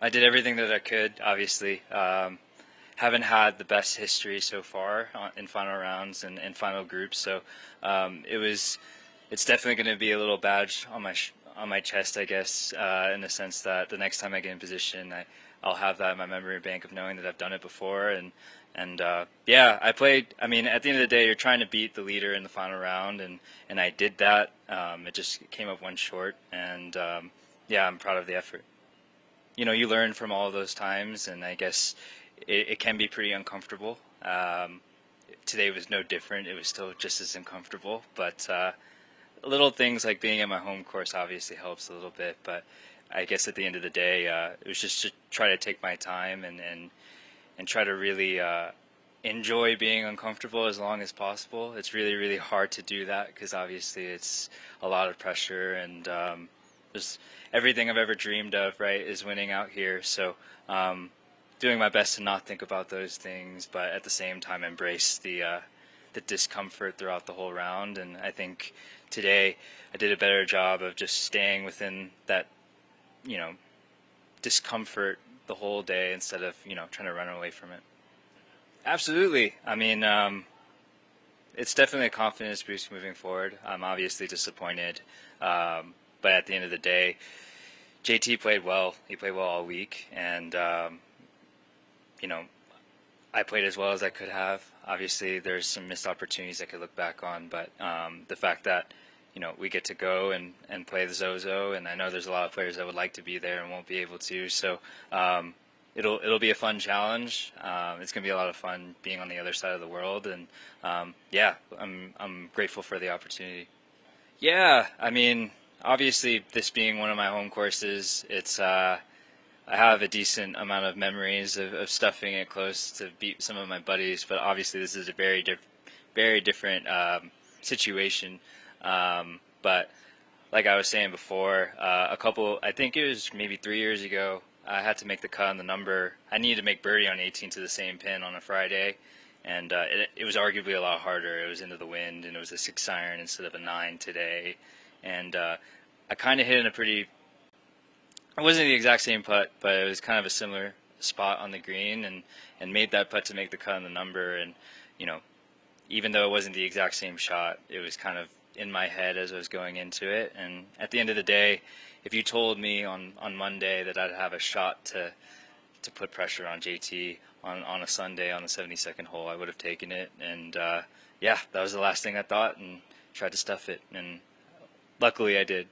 I did everything that I could, obviously. Haven't had the best history so far in final rounds and final groups, so it's definitely going to be a little badge on on my chest, I guess, in the sense that the next time I get in position, I'll have that in my memory bank of knowing that I've done it before, and yeah, I played. I mean, at the end of the day, you're trying to beat the leader in the final round, and I did that. It just came up one short, and yeah, I'm proud of the effort. You learn from all of those times, and I guess it can be pretty uncomfortable. Today was no different. It was still just as uncomfortable, but little things like being at my home course obviously helps a little bit. But I guess at the end of the day, it was just to try to take my time and try to really enjoy being uncomfortable as long as possible. It's really, really hard to do that because obviously it's a lot of pressure, and there's everything I've ever dreamed of, right, is winning out here. So doing my best to not think about those things, but at the same time embrace the discomfort throughout the whole round. And I think today I did a better job of just staying within that, you know, discomfort the whole day instead of, trying to run away from it. Absolutely. I mean, it's definitely a confidence boost moving forward. I'm obviously disappointed, but at the end of the day, JT played well. He played well all week, and you know, I played as well as I could have. Obviously, there's some missed opportunities I could look back on, but the fact that we get to go and play the Zozo, and I know there's a lot of players that would like to be there and won't be able to. So it'll be a fun challenge. It's gonna be a lot of fun being on the other side of the world, and yeah, I'm grateful for the opportunity. Yeah, I mean, obviously, this being one of my home courses, it's I have a decent amount of memories of stuffing it close to beat some of my buddies, but obviously this is a very different situation. But like I was saying before, I think it was maybe 3 years ago, I had to make the cut on the number. I needed to make birdie on 18 to the same pin on a Friday, and it was arguably a lot harder. It was into the wind, and it was a 6 iron instead of a 9 today, and I kind of hit in a pretty. It wasn't the exact same putt, but it was kind of a similar spot on the green, and made that putt to make the cut on the number. And you know, even though it wasn't the exact same shot, it was kind of in my head as I was going into it. And at the end of the day, if you told me on Monday that I'd have a shot to put pressure on JT on a Sunday on the 72nd hole, I would have taken it. And yeah, that was the last thing I thought, and tried to stuff it. And luckily I did.